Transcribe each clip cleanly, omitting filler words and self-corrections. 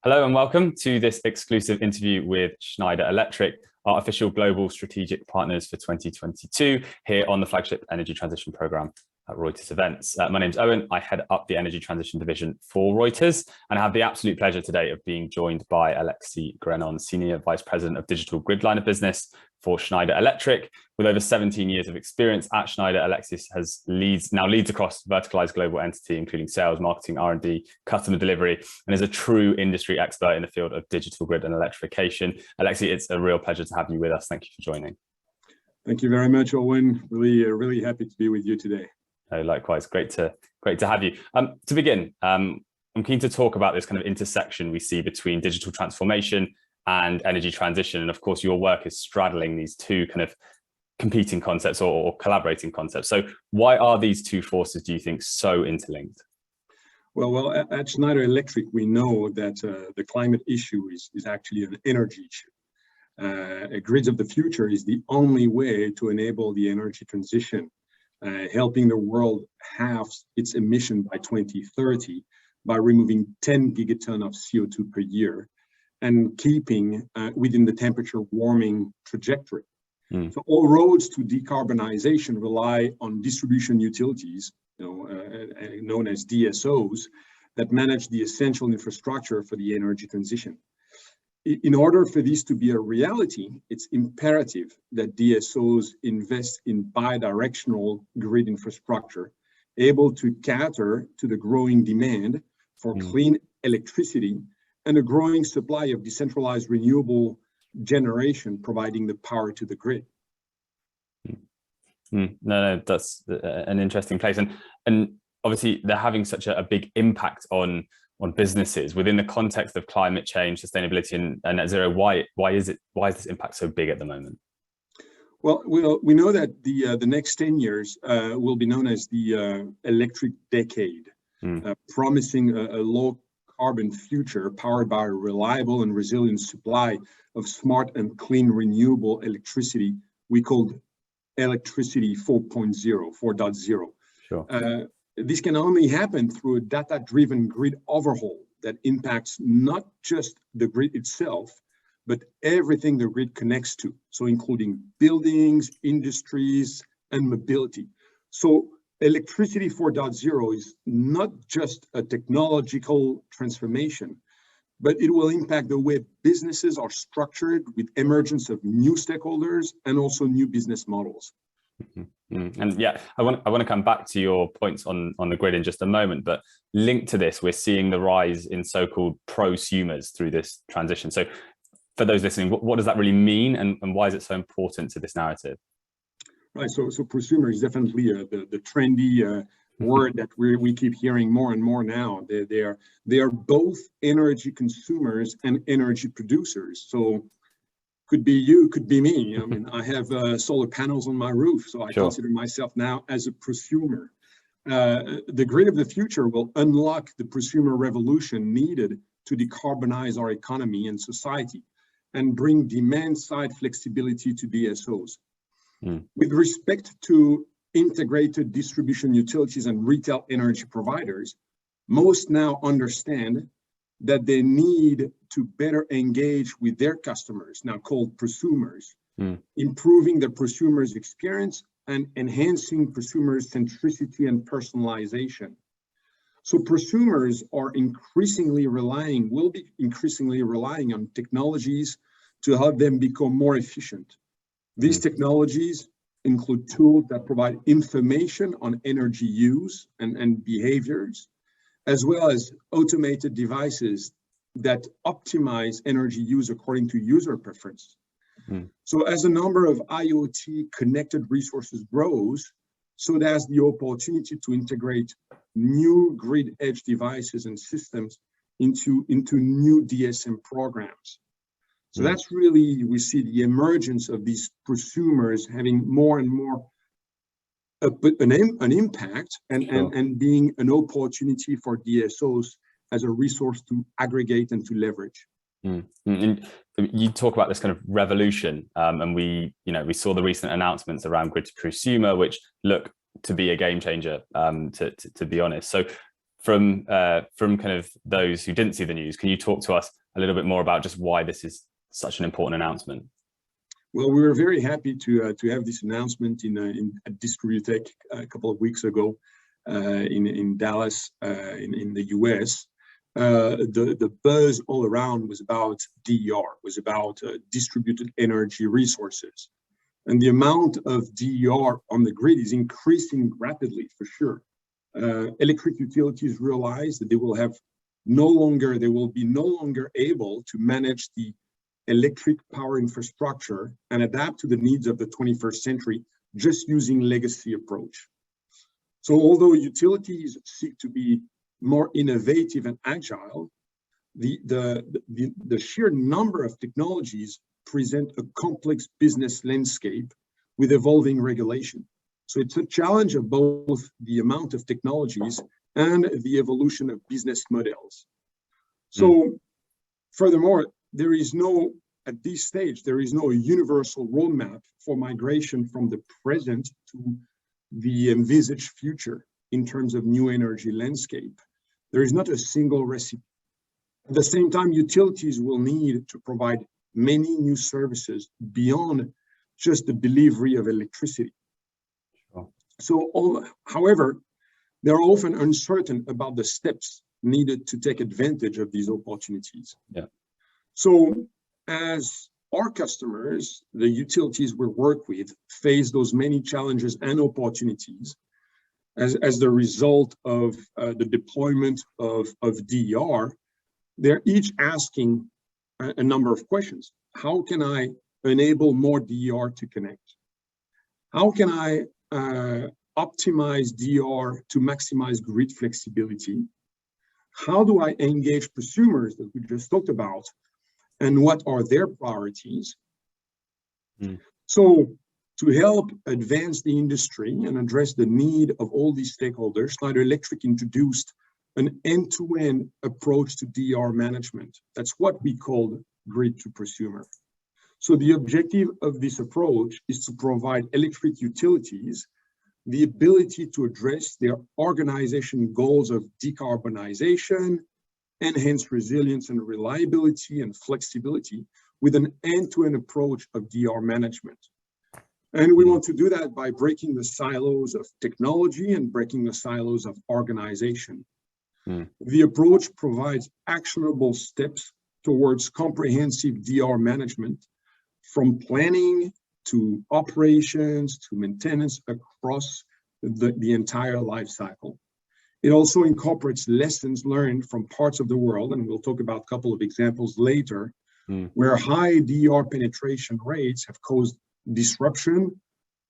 Hello and welcome to this exclusive interview with Schneider Electric, our official global strategic partners for 2022 here on the flagship energy transition program at Reuters Events. My name's Owen. I head up the energy transition division for Reuters and I have the absolute pleasure today of being joined by Alexis Grenon, Senior Vice President of Digital Grid Line of Business for Schneider Electric. With over 17 years of experience at Schneider, Alexis now leads across verticalized global entity, including sales, marketing, R&D, customer delivery, and is a true industry expert in the field of digital grid and electrification. Alexis, it's a real pleasure to have you with us. Thank you for joining. Thank you very much, Owen. Really happy to be with you today. Oh, likewise, great to have you. To begin, I'm keen to talk about this kind of intersection we see between digital transformation and energy transition. And of course, your work is straddling these two kind of competing concepts or collaborating concepts. So why are these two forces, do you think, so interlinked? Well, at Schneider Electric, we know that the climate issue is actually an energy issue. Grids of the future is the only way to enable the energy transition, helping the world halve its emission by 2030 by removing 10 gigaton of CO2 per year and keeping within the temperature warming trajectory. So all roads to decarbonization rely on distribution utilities, known as DSOs, that manage the essential infrastructure for the energy transition. In order for this to be a reality, it's imperative that DSOs invest in bidirectional grid infrastructure, able to cater to the growing demand for clean electricity and a growing supply of decentralized renewable generation, providing the power to the grid. No, that's an interesting place. And obviously they're having such a big impact on businesses within the context of climate change, sustainability and net zero. Why is this impact so big at the moment? Well, we know that the next 10 years will be known as the electric decade, promising a low carbon future powered by a reliable and resilient supply of smart and clean renewable electricity we called electricity 4.0. Sure. This can only happen through a data-driven grid overhaul that impacts not just the grid itself, but everything the grid connects to, so including buildings, industries, and mobility. So electricity 4.0 is not just a technological transformation, but it will impact the way businesses are structured with emergence of new stakeholders and also new business models. And yeah, I want to come back to your points on the grid in just a moment, but linked to this, we're seeing the rise in so-called prosumers through this transition. So for those listening, what does that really mean and why is it so important to this narrative? Right, so prosumer is definitely the trendy word that we keep hearing more and more now. They are both energy consumers and energy producers. So could be you, could be me. I mean, I have solar panels on my roof, so I consider myself now as a prosumer. The grid of the future will unlock the prosumer revolution needed to decarbonize our economy and society and bring demand-side flexibility to DSOs. With respect to integrated distribution utilities and retail energy providers, most now understand that they need to better engage with their customers, now called prosumers, improving the prosumer's experience and enhancing prosumer's centricity and personalization. So prosumers will be increasingly relying on technologies to help them become more efficient. These technologies include tools that provide information on energy use and behaviors, as well as automated devices that optimize energy use according to user preference. So as the number of IoT connected resources grows, so there's the opportunity to integrate new grid edge devices and systems into new DSM programs. So that's really, we see the emergence of these prosumers having more and more an impact and being an opportunity for DSOs as a resource to aggregate and to leverage. And you talk about this kind of revolution, and we saw the recent announcements around grid to prosumer, which look to be a game changer, to be honest. So from kind of those who didn't see the news, can you talk to us a little bit more about just why this is such an important announcement? Well, we were very happy to have this announcement at Distributech a couple of weeks ago in Dallas in the US. The buzz all around was about DER, was about distributed energy resources. And the amount of DER on the grid is increasing rapidly, for sure. Electric utilities realize that they will be no longer able to manage the electric power infrastructure and adapt to the needs of the 21st century just using legacy approach. So although utilities seek to be more innovative and agile, the sheer number of technologies present a complex business landscape with evolving regulation. So it's a challenge of both the amount of technologies and the evolution of business models. So furthermore, at this stage, there is no universal roadmap for migration from the present to the envisaged future in terms of new energy landscape. There is not a single recipe. At the same time, utilities will need to provide many new services beyond just the delivery of electricity. So, however, they're often uncertain about the steps needed to take advantage of these opportunities. Yeah. So, as our customers, the utilities we work with, face those many challenges and opportunities as the result of the deployment of DER, they're each asking a number of questions. How can I enable more DER to connect? How can I optimize DER to maximize grid flexibility? How do I engage prosumers that we just talked about? And what are their priorities? So to help advance the industry and address the need of all these stakeholders, Schneider Electric introduced an end-to-end approach to DER management. That's what we call grid to prosumer. So the objective of this approach is to provide electric utilities the ability to address their organization goals of decarbonization, enhance resilience and reliability and flexibility with an end-to-end approach of DER management. And we want to do that by breaking the silos of technology and breaking the silos of organization. The approach provides actionable steps towards comprehensive DER management, from planning to operations to maintenance across the entire life cycle. It also incorporates lessons learned from parts of the world, and we'll talk about a couple of examples later, where high DER penetration rates have caused disruption,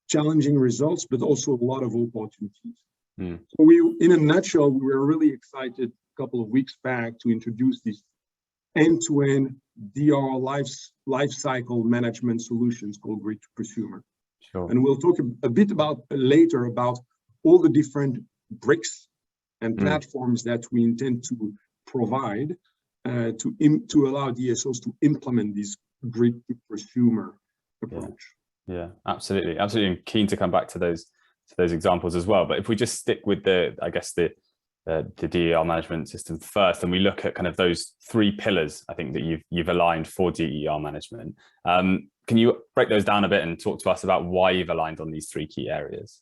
challenging results, but also a lot of opportunities. So in a nutshell, we were really excited a couple of weeks back to introduce this end-to-end DER life cycle management solutions called Grid to Prosumer. And we'll talk a bit later about all the different bricks and platforms that we intend to provide to allow DSOs to implement this Grid to Prosumer approach. Yeah, absolutely. I'm keen to come back to those examples as well. But if we just stick with the DER management system first, and we look at kind of those three pillars, I think that you've aligned for DER management. Can you break those down a bit and talk to us about why you've aligned on these three key areas?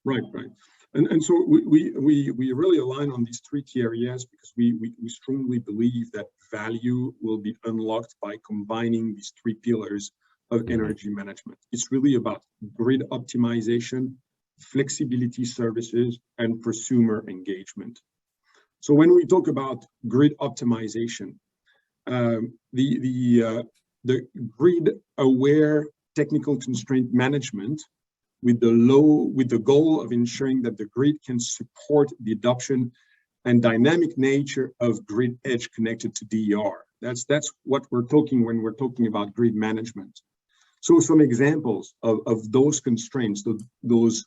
Right. And so we really align on these three key areas because we strongly believe that value will be unlocked by combining these three pillars of energy management. It's really about grid optimization, flexibility services, and prosumer engagement. So when we talk about grid optimization, the grid-aware technical constraint management with the goal of ensuring that the grid can support the adoption and dynamic nature of grid edge connected to DER. That's what we're talking when we're talking about grid management. So some examples of those constraints, those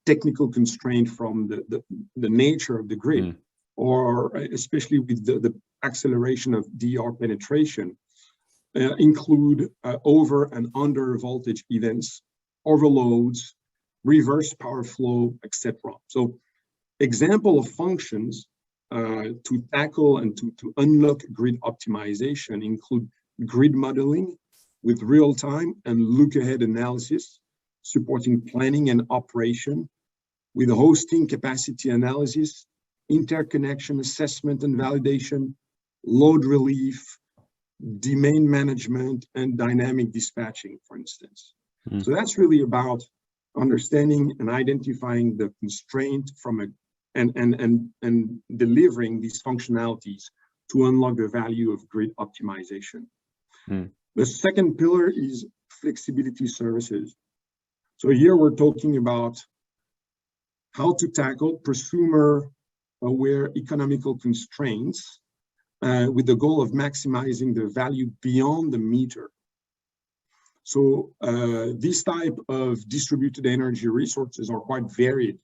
technical constraints from the nature of the grid, or especially with the acceleration of DER penetration, include over and under voltage events, overloads, reverse power flow, etc. So example of functions to tackle and to unlock grid optimization include grid modeling with real-time and look-ahead analysis, supporting planning and operation, with hosting capacity analysis, interconnection assessment and validation, load relief, demand management, and dynamic dispatching, for instance. So that's really about understanding and identifying the constraint and delivering these functionalities to unlock the value of grid optimization. The second pillar is flexibility services. So here we're talking about how to tackle prosumer-aware economical constraints with the goal of maximizing the value beyond the meter. So this type of distributed energy resources are quite varied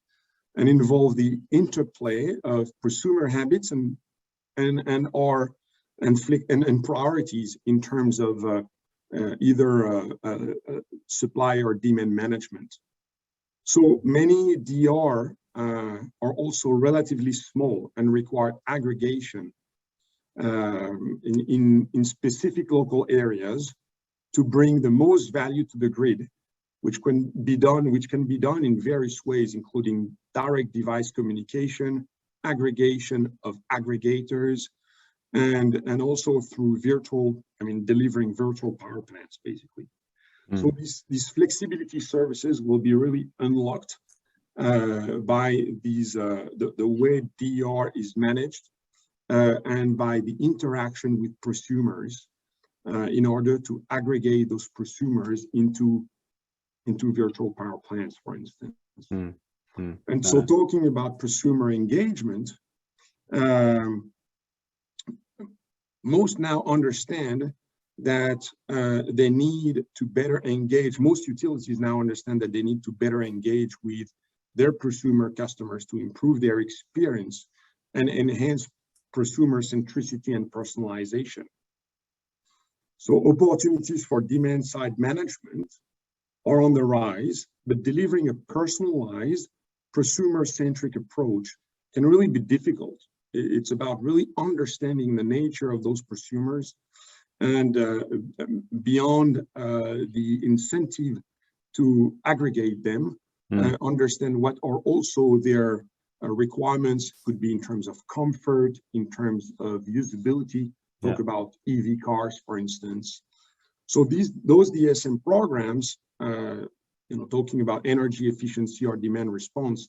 and involve the interplay of prosumer habits and priorities in terms of either supply or demand management. So many DR are also relatively small and require aggregation in specific local areas to bring the most value to the grid, which can be done in various ways, including direct device communication, aggregation of aggregators, and also through delivering virtual power plants, basically. So these flexibility services will be really unlocked by the way DR is managed and by the interaction with prosumers in order to aggregate those prosumers into virtual power plants, for instance. And so talking about prosumer engagement, most now understand that they need to better engage. Most utilities now understand that they need to better engage with their prosumer customers to improve their experience and enhance prosumer centricity and personalization. So opportunities for demand side management are on the rise, but delivering a personalized prosumer-centric approach can really be difficult. It's about really understanding the nature of those prosumers and beyond the incentive to aggregate them, understand what are also their requirements, could be in terms of comfort, in terms of usability, talk about EV cars, for instance. So those DSM programs, talking about energy efficiency or demand response,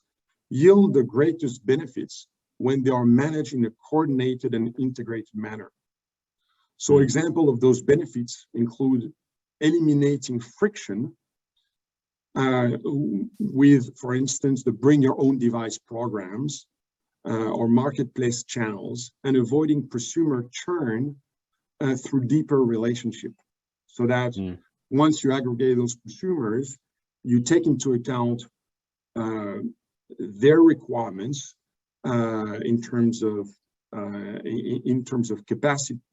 yield the greatest benefits when they are managed in a coordinated and integrated manner. So example of those benefits include eliminating friction with, for instance, the bring your own device programs or marketplace channels, and avoiding prosumer churn through deeper relationship. So that once you aggregate those prosumers, you take into account their requirements in terms of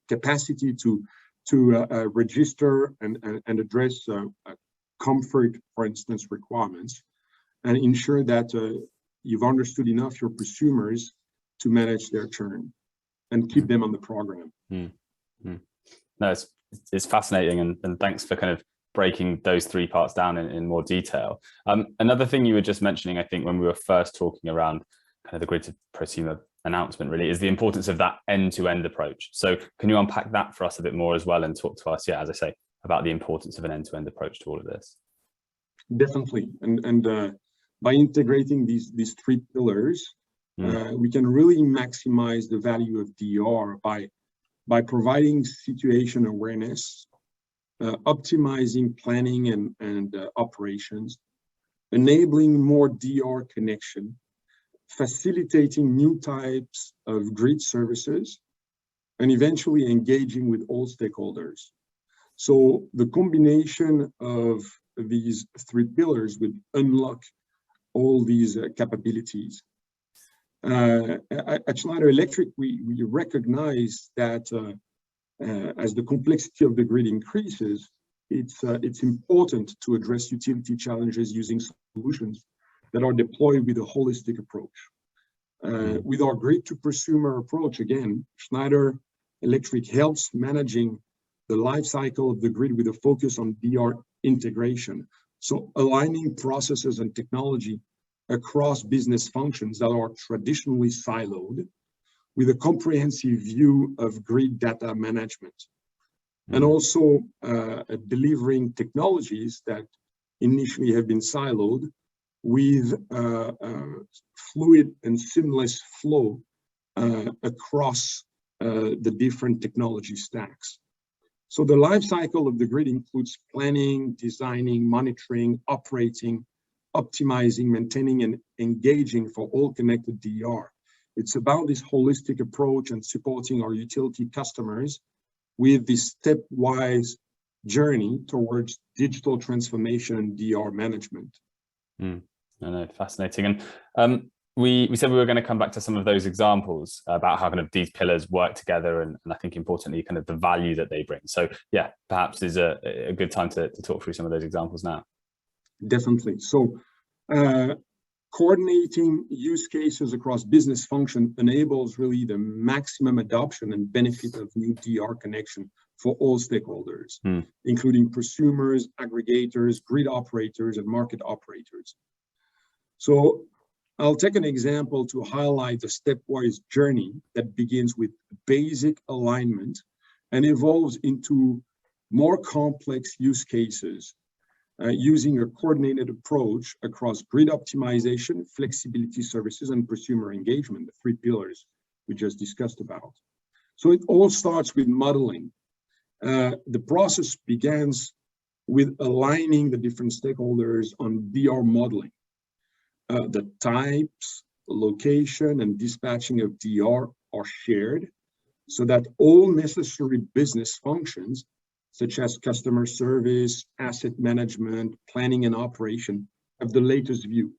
capacity to register and address comfort, for instance, requirements, and ensure that you've understood enough your prosumers to manage their churn and keep them on the program. No, it's fascinating, and thanks for kind of breaking those three parts down in more detail. Another thing you were just mentioning, I think, when we were first talking around kind of the grid to prosumer announcement, really, is the importance of that end-to-end approach. So can you unpack that for us a bit more as well and talk to us, as I say, about the importance of an end-to-end approach to all of this? Definitely, and by integrating these three pillars, we can really maximize the value of DR by providing situation awareness, optimizing planning and operations, enabling more DR connection, facilitating new types of grid services, and eventually engaging with all stakeholders. So the combination of these three pillars would unlock all these capabilities. At Schneider Electric, we recognize that as the complexity of the grid increases, it's important to address utility challenges using solutions that are deployed with a holistic approach. With our grid-to-prosumer approach, again, Schneider Electric helps managing the life cycle of the grid with a focus on DR integration. So aligning processes and technology across business functions that are traditionally siloed with a comprehensive view of grid data management. And also delivering technologies that initially have been siloed with fluid and seamless flow across the different technology stacks. So the life cycle of the grid includes planning, designing, monitoring, operating, optimizing, maintaining, and engaging for all connected DR. It's about this holistic approach and supporting our utility customers with this stepwise journey towards digital transformation and DR management. No, fascinating. And we said we were going to come back to some of those examples about how kind of these pillars work together, and I think importantly, kind of the value that they bring. So yeah, perhaps is a good time to talk through some of those examples now. Definitely. So coordinating use cases across business function enables really the maximum adoption and benefit of new DR connection for all stakeholders, including prosumers, aggregators, grid operators, and market operators. So I'll take an example to highlight the stepwise journey that begins with basic alignment and evolves into more complex use cases using a coordinated approach across grid optimization, flexibility services, and prosumer engagement, the three pillars we just discussed about. So it all starts with modeling. The process begins with aligning the different stakeholders on DR modeling. The types, location, and dispatching of DR are shared so that all necessary business functions, such as customer service, asset management, planning, and operation, have the latest view.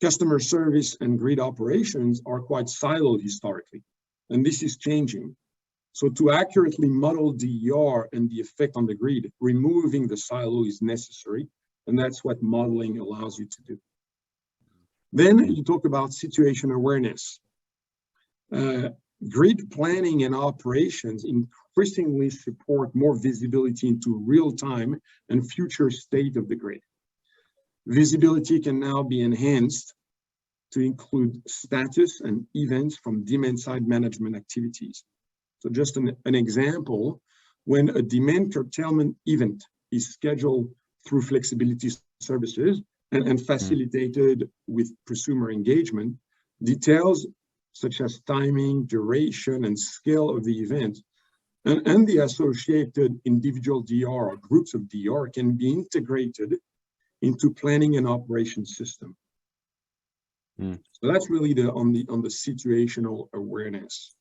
Customer service and grid operations are quite siloed historically, and this is changing. So to accurately model DR and the effect on the grid, removing the silo is necessary, and that's what modeling allows you to do. Then you talk about situation awareness. Grid planning and operations increasingly support more visibility into real-time and future state of the grid. Visibility can now be enhanced to include status and events from demand-side management activities. So just an example, when a demand curtailment event is scheduled through flexibility services and facilitated with prosumer engagement, details such as timing, duration, and scale of the event, and the associated individual DR or groups of DR can be integrated into planning and operation system. So that's really on the situational awareness.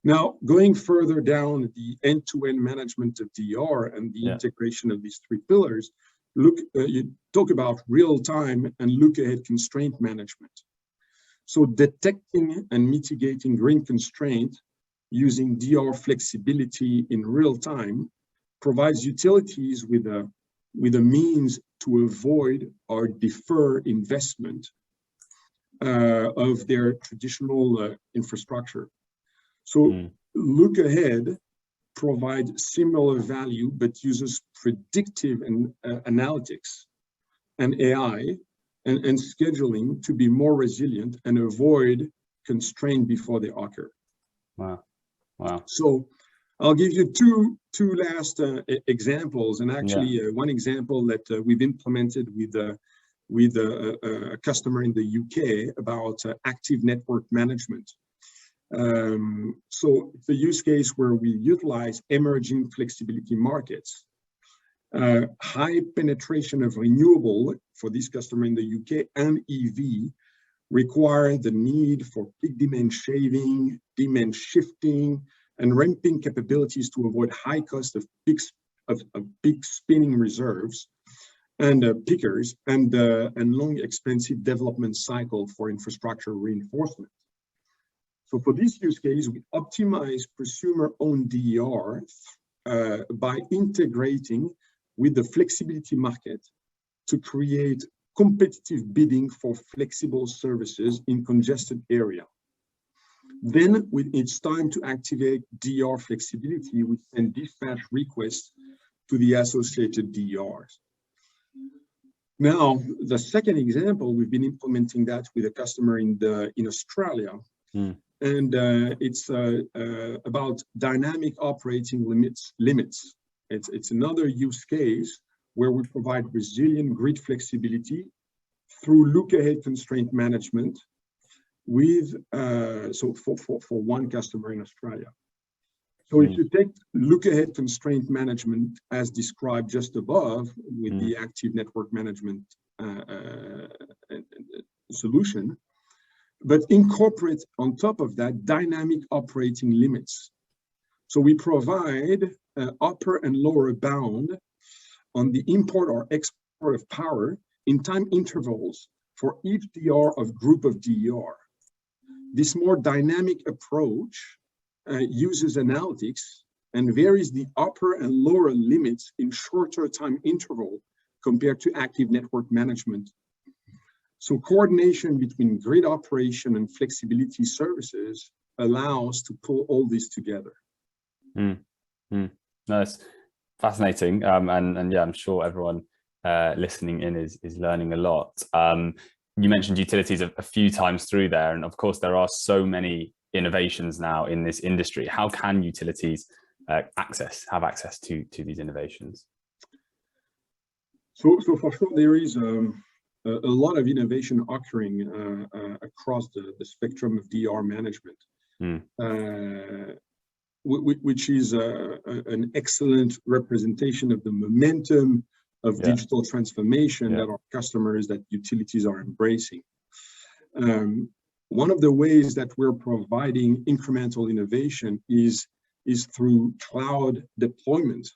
Now, going further down the end-to-end management of DR and the integration of these three pillars, you talk about real-time and look-ahead constraint management. So detecting and mitigating grid constraint using DR flexibility in real time provides utilities with a means to avoid or defer investment of their traditional infrastructure. So look ahead provides similar value, but uses predictive and analytics and AI and scheduling to be more resilient and avoid constraint before they occur. Wow. So I'll give you two last examples, and actually one example that we've implemented with a customer in the UK about active network management. So it's a use case where we utilize emerging flexibility markets. High penetration of renewable for this customer in the UK and EV require the need for peak demand shaving, demand shifting, and ramping capabilities to avoid high cost of peak spinning reserves and pickers and long expensive development cycle for infrastructure reinforcement. So for this use case, we optimize prosumer-owned DER by integrating with the flexibility market to create competitive bidding for flexible services in congested area. Then, when it's time to activate DR flexibility, we send dispatch requests to the associated DRs. Now, the second example, we've been implementing that with a customer in Australia, and it's about dynamic operating limits. It's another use case where we provide resilient grid flexibility through look-ahead constraint management with for one customer in Australia. So if you take look-ahead constraint management as described just above with the active network management solution, but incorporate on top of that dynamic operating limits. So we provide upper and lower bound on the import or export of power in time intervals for each DR of group of DER. This more dynamic approach uses analytics and varies the upper and lower limits in shorter time interval compared to active network management. So coordination between grid operation and flexibility services allows to pull all this together. No, it's fascinating, and yeah, I'm sure everyone listening in is learning a lot. You mentioned utilities a few times through there, and of course there are so many innovations now in this industry. How can utilities have access to these innovations? So for sure there is a lot of innovation occurring across the spectrum of DR management, which is an excellent representation of the momentum of digital transformation that our customers, that utilities are embracing. One of the ways that we're providing incremental innovation is through cloud deployment.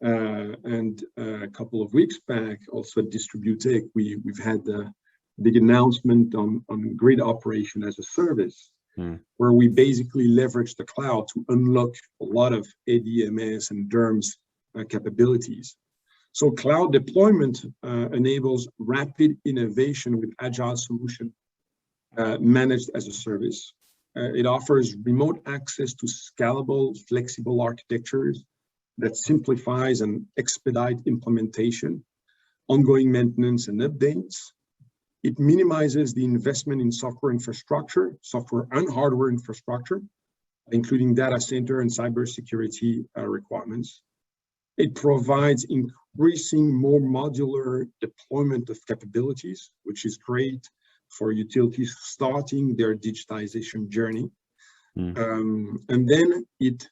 And a couple of weeks back, also at Distributech, we've had a big announcement on grid operation as a service, where we basically leverage the cloud to unlock a lot of ADMS and DERMS capabilities. So cloud deployment enables rapid innovation with agile solution managed as a service. It offers remote access to scalable, flexible architectures that simplifies and expedite implementation, ongoing maintenance and updates. It minimizes the investment in software infrastructure, software and hardware infrastructure, including data center and cybersecurity requirements. It provides increasing more modular deployment of capabilities, which is great for utilities starting their digitization journey. And then it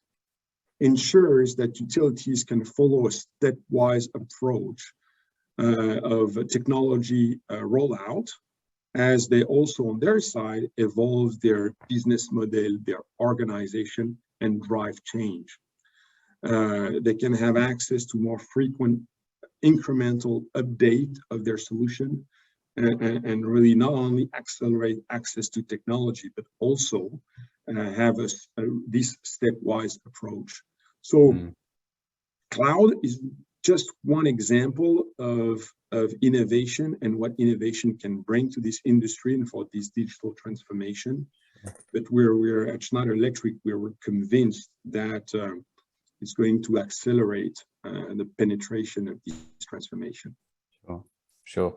ensures that utilities can follow a stepwise approach of technology rollout, as they also on their side evolve their business model, their organization, and drive change. They can have access to more frequent incremental update of their solution, and really not only accelerate access to technology, but also have this stepwise approach. So cloud is just one example of innovation and what innovation can bring to this industry and for this digital transformation. But we're at Schneider Electric, we're convinced that it's going to accelerate the penetration of this transformation. Sure.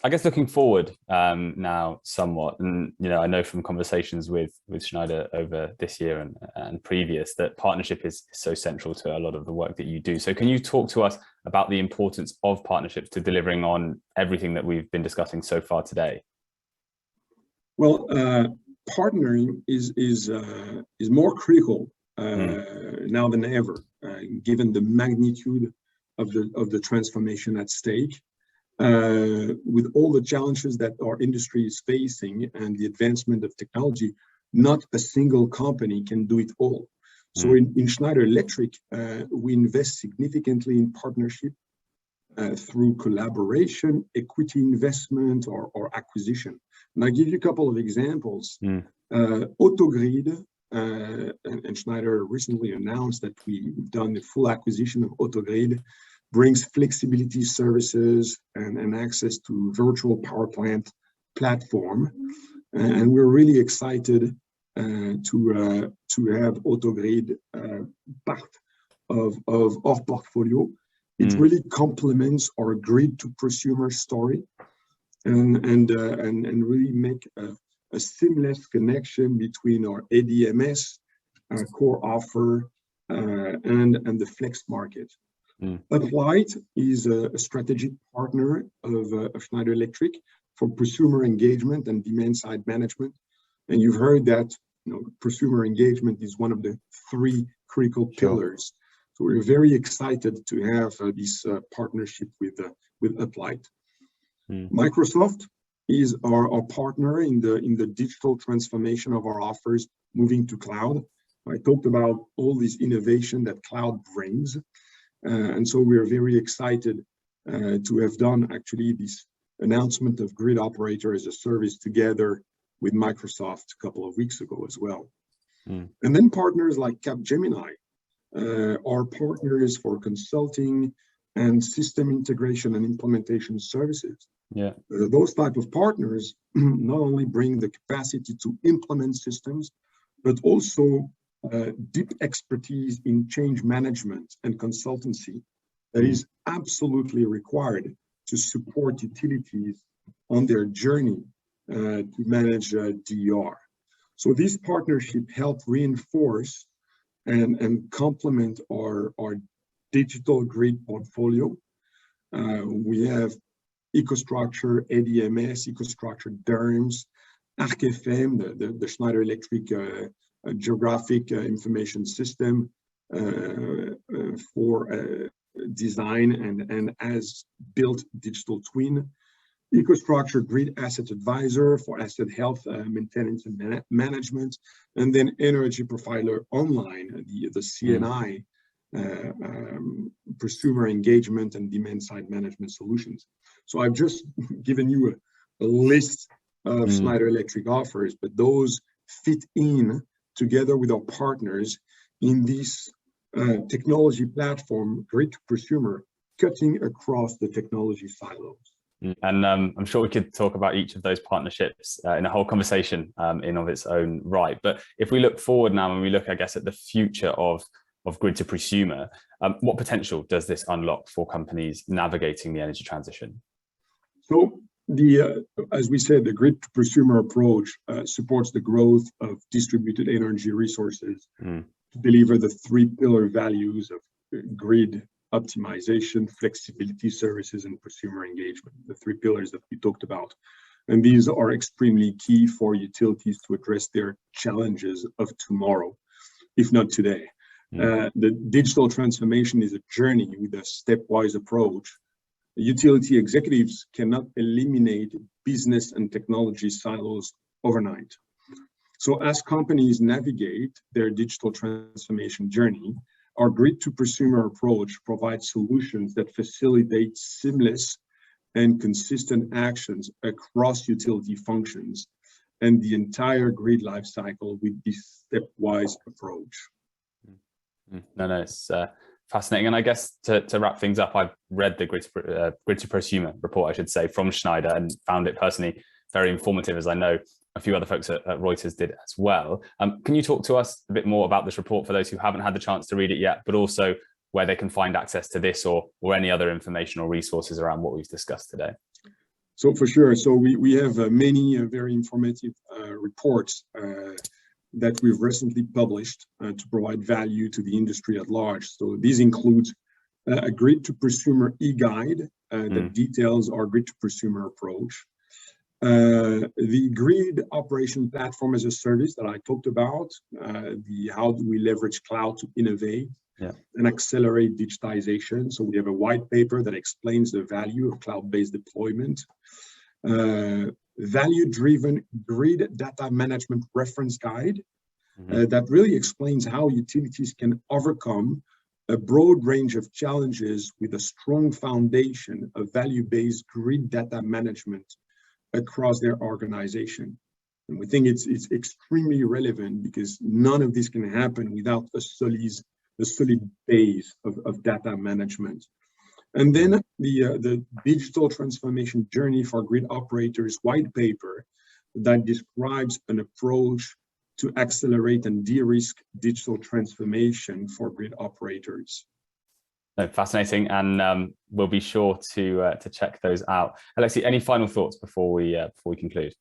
I guess looking forward now somewhat, and I know from conversations with Schneider over this year and previous that partnership is so central to a lot of the work that you do. So can you talk to us about the importance of partnerships to delivering on everything that we've been discussing so far today? Well, partnering is more critical now than ever, given the magnitude of the transformation at stake. With all the challenges that our industry is facing and the advancement of technology, not a single company can do it all. So in Schneider Electric, we invest significantly in partnership through collaboration, equity investment, or acquisition. And I'll give you a couple of examples. Autogrid, and Schneider recently announced that we've done the full acquisition of Autogrid. brings flexibility services and access to virtual power plant platform. And we're really excited to have Autogrid part of our portfolio. It really complements our grid to prosumer story and really make a seamless connection between our ADMS core offer and the flex market. Applied is a strategic partner of Schneider Electric for prosumer engagement and demand side management. And you've heard that prosumer engagement is one of the 3 critical pillars. So we're very excited to have this partnership with Applied. Microsoft is our partner in the digital transformation of our offers moving to cloud. I talked about all this innovation that cloud brings. And so we're very excited to have done actually this announcement of Grid Operator as a Service together with Microsoft a couple of weeks ago as well. And then partners like Capgemini are partners for consulting and system integration and implementation services. Those type of partners not only bring the capacity to implement systems, but also deep expertise in change management and consultancy that is absolutely required to support utilities on their journey to manage DER. So this partnership helped reinforce and complement our digital grid portfolio. We have EcoStruxure, ADMS, EcoStruxure DERMS, ArcFM, the Schneider Electric geographic information system for design and as built digital twin, EcoStruxure Grid Asset Advisor for asset health, maintenance and management, and then Energy Profiler Online, the CNI prosumer engagement and demand side management solutions. So I've just given you a list of Schneider Electric offers, but those fit in together with our partners in this technology platform, Grid to Prosumer, cutting across the technology silos. And I'm sure we could talk about each of those partnerships in a whole conversation in of its own right. But if we look forward now and we look, I guess, at the future of Grid to Prosumer, what potential does this unlock for companies navigating the energy transition? So as we said, the Grid to Prosumer approach supports the growth of distributed energy resources to deliver the 3 pillar values of grid optimization, flexibility services, and prosumer engagement, the 3 pillars that we talked about. And these are extremely key for utilities to address their challenges of tomorrow, if not today. The digital transformation is a journey with a stepwise approach. Utility executives cannot eliminate business and technology silos overnight. So as companies navigate their digital transformation journey, our Grid to Prosumer approach provides solutions that facilitate seamless and consistent actions across utility functions and the entire grid lifecycle with this stepwise approach. No, it's fascinating. And I guess to wrap things up, I've read the Grid to Prosumer report, I should say, from Schneider and found it personally very informative, as I know a few other folks at Reuters did as well. Can you talk to us a bit more about this report for those who haven't had the chance to read it yet, but also where they can find access to this or any other information or resources around what we've discussed today? So for sure. So we have many very informative reports that we've recently published to provide value to the industry at large. So these include a Grid to Prosumer e-guide that details our Grid to Prosumer approach. The Grid Operation Platform as a Service that I talked about, how do we leverage cloud to innovate and accelerate digitization. So we have a white paper that explains the value of cloud-based deployment. Value-driven Grid Data Management Reference Guide that really explains how utilities can overcome a broad range of challenges with a strong foundation of value-based grid data management across their organization. And we think it's extremely relevant because none of this can happen without a solid base of data management. And then the digital transformation journey for grid operators white paper that describes an approach to accelerate and de-risk digital transformation for grid operators. No, fascinating, and we'll be sure to check those out. Alexis, any final thoughts before we conclude?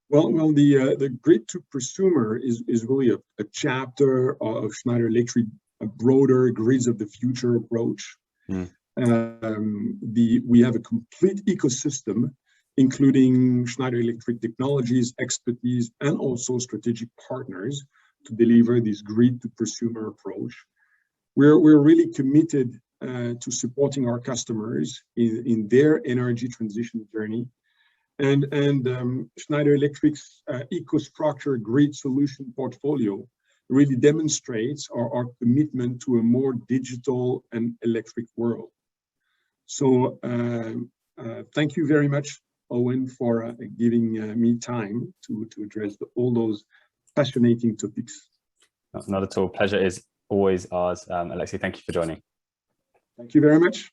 Well, the grid to prosumer is really a chapter of Schneider Electric, a broader grids of the future approach. We have a complete ecosystem, including Schneider Electric technologies, expertise, and also strategic partners to deliver this grid to prosumer approach. We're really committed to supporting our customers in their energy transition journey. And Schneider Electric's EcoStruxure grid solution portfolio really demonstrates our commitment to a more digital and electric world. So thank you very much, Owen, for giving me time to address all those fascinating topics. Not at all. Pleasure is always ours. Alexis, thank you for joining. Thank you very much.